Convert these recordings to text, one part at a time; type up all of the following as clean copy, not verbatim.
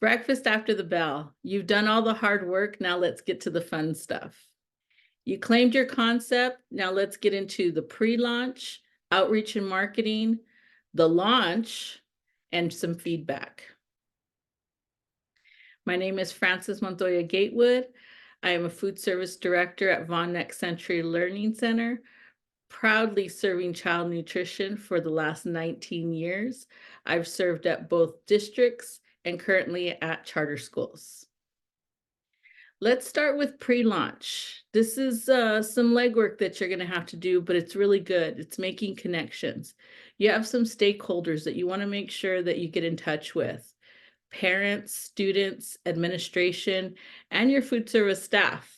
Breakfast after the bell. You've done all the hard work. Now let's get to the fun stuff. You claimed your concept. Now let's get into the pre-launch, outreach and marketing, the launch, and some feedback. My name is Frances Montoya Gatewood. I am a food service director at Vaughan Next Century Learning Center, proudly serving child nutrition for the last 19 years. I've served at both districts and currently at charter schools. Let's start with pre-launch. This is some legwork that you're going to have to do, but it's really good. It's making connections. You have some stakeholders that you want to make sure that you get in touch with: parents, students, administration, and your food service staff.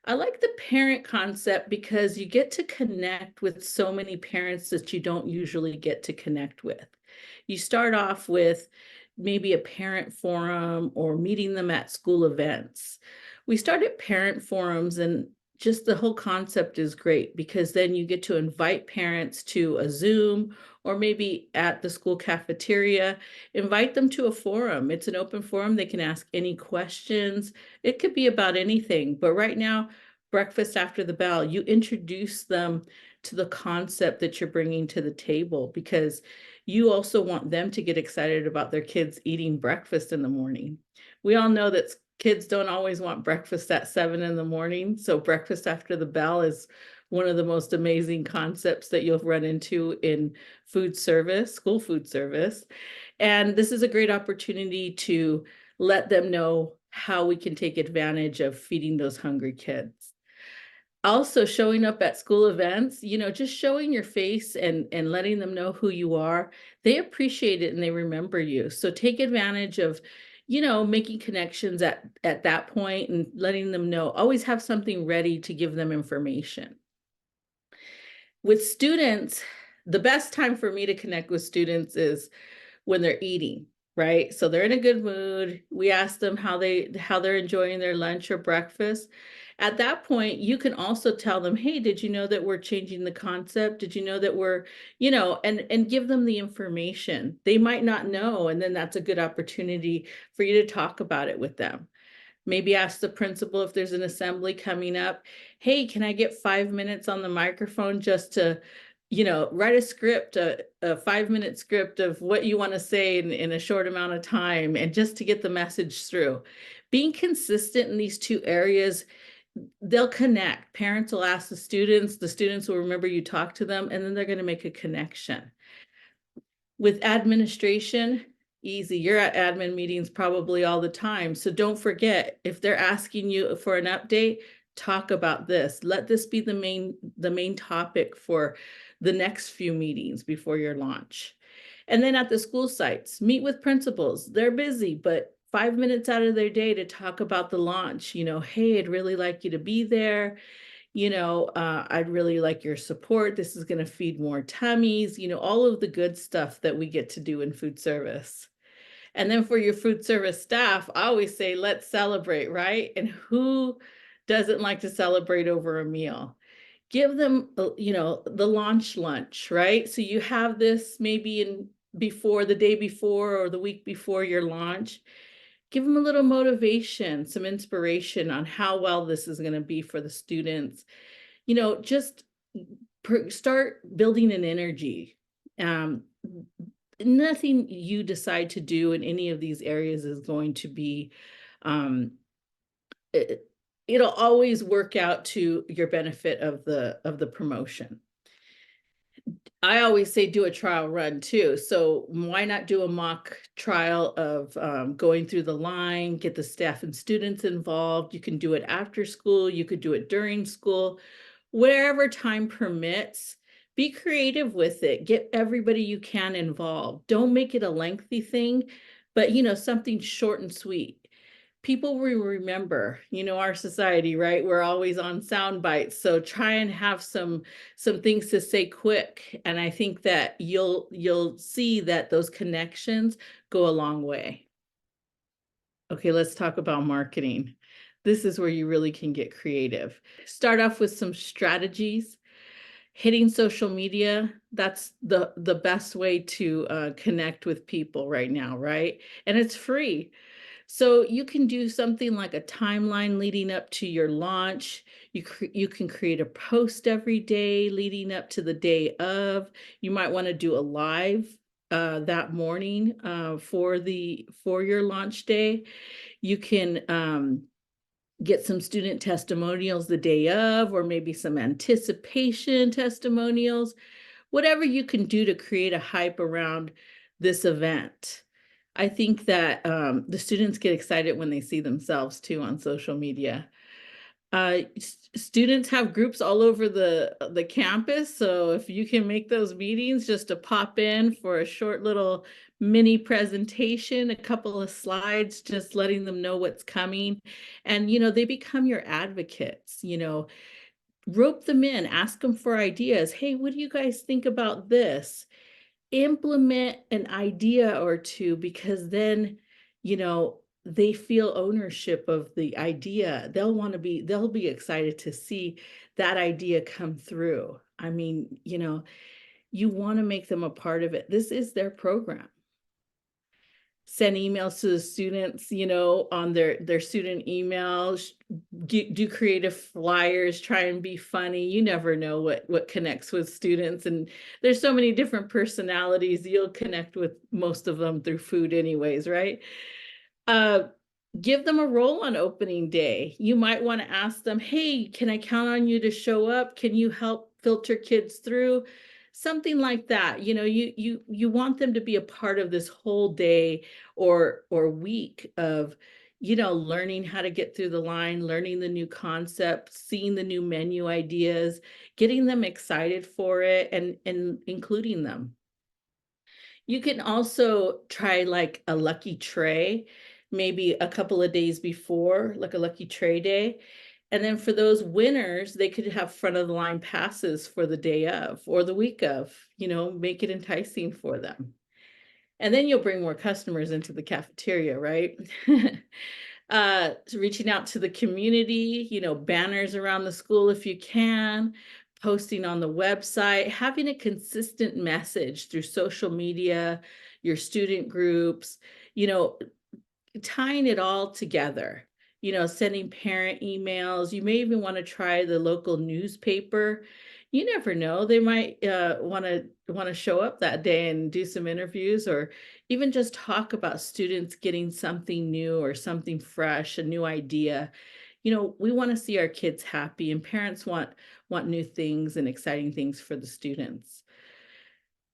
I like the parent concept because you get to connect with so many parents that you don't usually get to connect with. You start off with maybe a parent forum or meeting them at school events. We started parent forums, and just the whole concept is great because then you get to invite parents to a Zoom or maybe at the school cafeteria, invite them to a forum. It's an open forum. They can ask any questions. It could be about anything, but right now, breakfast after the bell, you introduce them to the concept that you're bringing to the table because you also want them to get excited about their kids eating breakfast in the morning. We all know that kids don't always want breakfast at 7 in the morning. So breakfast after the bell is one of the most amazing concepts that you'll run into in food service, school food service. And this is a great opportunity to let them know how we can take advantage of feeding those hungry kids. Also showing up at school events, just showing your face and letting them know who you are. They appreciate it and they remember you. So take advantage of, making connections at that point and letting them know. Always have something ready to give them information. With students, the best time for me to connect with students is when they're eating, right? So they're in a good mood. We ask them how they're enjoying their lunch or breakfast. At that point, you can also tell them, hey, did you know that we're changing the concept? Did you know that we're, and give them the information. They might not know, and then that's a good opportunity for you to talk about it with them. Maybe ask the principal if there's an assembly coming up. Hey, can I get 5 minutes on the microphone just to, write a script, a 5-minute script of what you want to say in a short amount of time, and just to get the message through. Being consistent in these two areas, they'll connect. Parents will ask the students will remember you talk to them, and then they're going to make a connection. With administration, easy. You're at admin meetings probably all the time. So don't forget, if they're asking you for an update, talk about this. Let this be the main topic for the next few meetings before your launch. And then at the school sites, meet with principals. They're busy, but 5 minutes out of their day to talk about the launch. Hey, I'd really like you to be there. I'd really like your support. This is going to feed more tummies, all of the good stuff that we get to do in food service. And then for your food service staff, I always say, let's celebrate, right? And who doesn't like to celebrate over a meal? Give them, the launch lunch, right? So you have this maybe the day before or the week before your launch. Give them a little motivation, some inspiration on how well this is going to be for the students. Just start building an energy. Nothing you decide to do in any of these areas is going to be, it'll always work out to your benefit of the promotion. I always say do a trial run too. So why not do a mock trial of going through the line, get the staff and students involved. You can do it after school. You could do it during school, wherever time permits. Be creative with it. Get everybody you can involved. Don't make it a lengthy thing, but something short and sweet. People will remember, our society, right? We're always on sound bites. So try and have some things to say quick. And I think that you'll see that those connections go a long way. Okay, let's talk about marketing. This is where you really can get creative. Start off with some strategies. Hitting social media, that's the best way to connect with people right now, right? And it's free. So you can do something like a timeline leading up to your launch. You can create a post every day leading up to the day of. You might want to do a live that morning for your launch day. You can get some student testimonials the day of, or maybe some anticipation testimonials, whatever you can do to create a hype around this event. I think that the students get excited when they see themselves too on social media. Students have groups all over the campus, so if you can make those meetings just to pop in for a short little mini presentation, a couple of slides, just letting them know what's coming. And, they become your advocates, rope them in, ask them for ideas. Hey, what do you guys think about this? Implement an idea or two, because then, they feel ownership of the idea. They'll be excited to see that idea come through. I mean, you want to make them a part of it. This is their program. Send emails to the students, on their student emails, do creative flyers, try and be funny. You never know what connects with students, and there's so many different personalities. You'll connect with most of them through food anyways, right? Uh, Give them a role on opening day. You might want to ask them, hey, can I count on you to show up? Can you help filter kids through? Something like that. You want them to be a part of this whole day or week of, learning how to get through the line, learning the new concepts, seeing the new menu ideas, getting them excited for it, and including them. You can also try like a lucky tray, maybe a couple of days before, like a lucky tray day. And then for those winners, they could have front of the line passes for the day of or the week of, make it enticing for them. And then you'll bring more customers into the cafeteria, right? Reaching out to the community, banners around the school if you can, posting on the website, having a consistent message through social media, your student groups, tying it all together, sending parent emails. You may even want to try the local newspaper. You never know, they might want to show up that day and do some interviews, or even just talk about students getting something new or something fresh, a new idea. We want to see our kids happy, and parents want new things and exciting things for the students.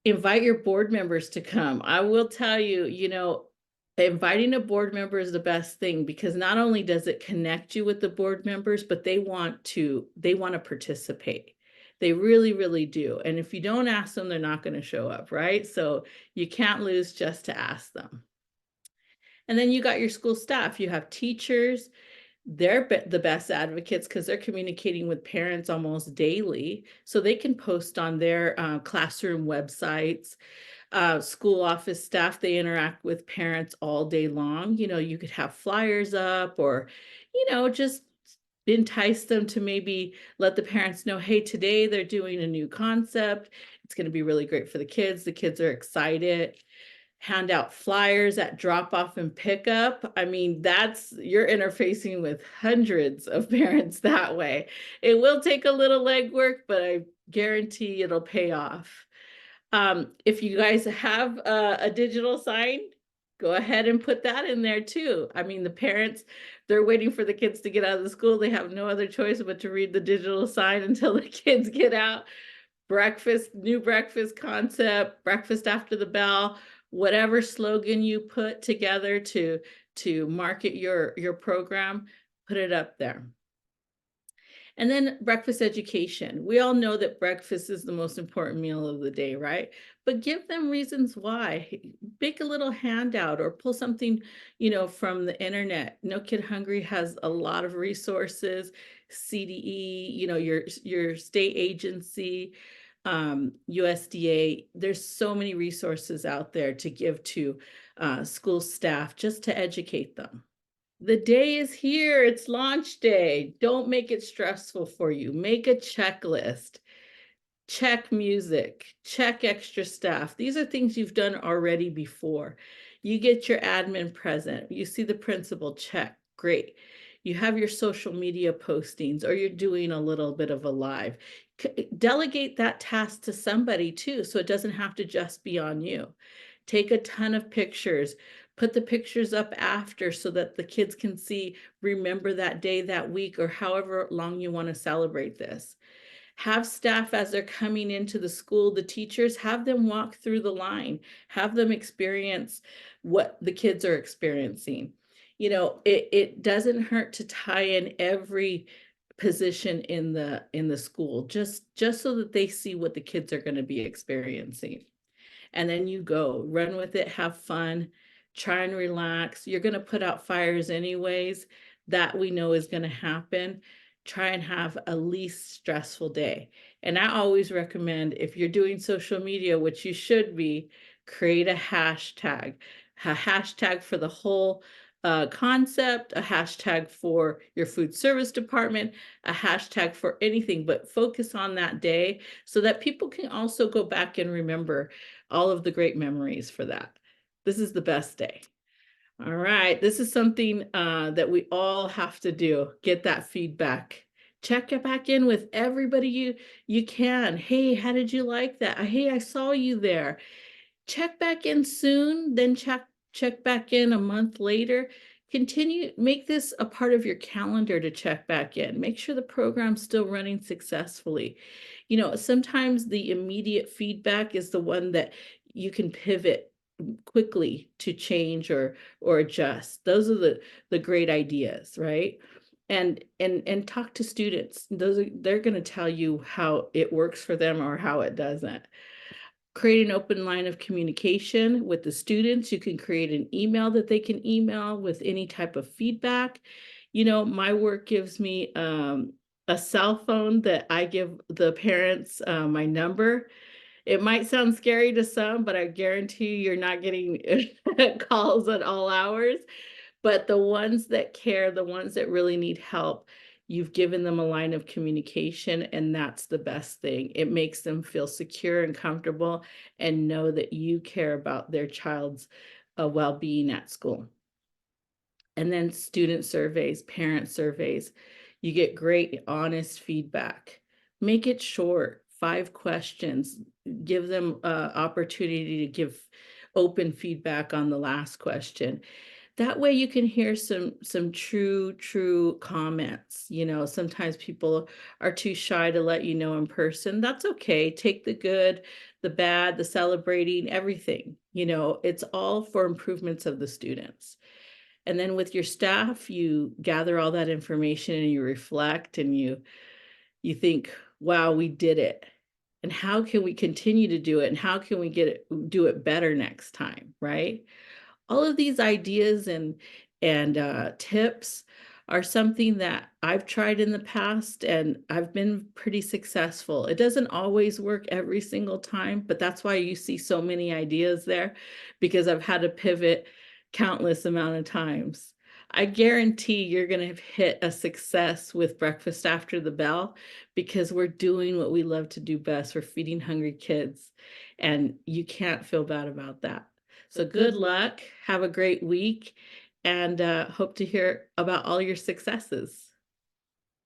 Invite your board members to come. I will tell you, inviting a board member is the best thing, because not only does it connect you with the board members, but they want to participate. They really, really do. And if you don't ask them, they're not going to show up, right? So you can't lose just to ask them. And then you got your school staff. You have teachers. They're the best advocates because they're communicating with parents almost daily. So they can post on their classroom websites. School office staff, they interact with parents all day long. You could have flyers up, or, just entice them to maybe let the parents know, hey, today they're doing a new concept. It's going to be really great for the kids. The kids are excited. Hand out flyers at drop off and pickup. I mean, you're interfacing with hundreds of parents that way. It will take a little legwork, but I guarantee it'll pay off. If you guys have a digital sign, go ahead and put that in there too. I mean, the parents, they're waiting for the kids to get out of the school. They have no other choice but to read the digital sign until the kids get out. New breakfast concept, breakfast after the bell, whatever slogan you put together to market your program, put it up there. And then breakfast education. We all know that breakfast is the most important meal of the day, right? But give them reasons why. Make a little handout or pull something, from the internet. No Kid Hungry has a lot of resources. CDE, your state agency, USDA. There's so many resources out there to give to school staff just to educate them. The day is here. It's launch day. Don't make it stressful for you. Make a checklist. check music, check extra staff. These are things you've done already before. You get your admin present, you see the principal, check, great. You have your social media postings, or you're doing a little bit of a live. Delegate that task to somebody too, so it doesn't have to just be on you. Take a ton of pictures, put the pictures up after so that the kids can see, remember that day, that week, or however long you want to celebrate this. Have staff, as they're coming into the school, the teachers, have them walk through the line, have them experience what the kids are experiencing. You know, it doesn't hurt to tie in every position in the school, just so that they see what the kids are going to be experiencing. And then you go run with it, have fun, try and relax. You're going to put out fires anyways. That we know is going to happen. Try and have a least stressful day. And I always recommend, if you're doing social media, which you should be, create a hashtag for the whole concept, a hashtag for your food service department, a hashtag for anything, but focus on that day so that people can also go back and remember all of the great memories for that. This is the best day. All right, this is something that we all have to do, get that feedback. Check it back in with everybody you can. Hey, how did you like that? Hey, I saw you there. Check back in soon, then check back in a month later. Continue, make this a part of your calendar to check back in. Make sure the program's still running successfully. You know, sometimes the immediate feedback is the one that you can pivot quickly to change or adjust. Those are the great ideas, right? And talk to students. They're going to tell you how it works for them or how it doesn't. Create an open line of communication with the students. You can create an email that they can email with any type of feedback. You know, my work gives me a cell phone that I give the parents my number. It might sound scary to some, but I guarantee you're not getting calls at all hours. But the ones that care, the ones that really need help, you've given them a line of communication, and that's the best thing. It makes them feel secure and comfortable and know that you care about their child's well-being at school. And then student surveys, parent surveys, you get great, honest feedback. Make it short, 5 questions. Give them opportunity to give open feedback on the last question. That way you can hear some true comments. You know, sometimes people are too shy to let you know in person. That's okay. Take the good, the bad, the celebrating, everything. You know, it's all for improvements of the students. And then with your staff, you gather all that information and you reflect and you think, wow, we did it. And how can we continue to do it? And how can we do it better next time, right? All of these ideas and tips are something that I've tried in the past and I've been pretty successful. It doesn't always work every single time, but that's why you see so many ideas there, because I've had to pivot countless amount of times. I guarantee you're going to hit a success with Breakfast After the Bell because we're doing what we love to do best. We're feeding hungry kids, and you can't feel bad about that. So good luck. Have a great week, and hope to hear about all your successes.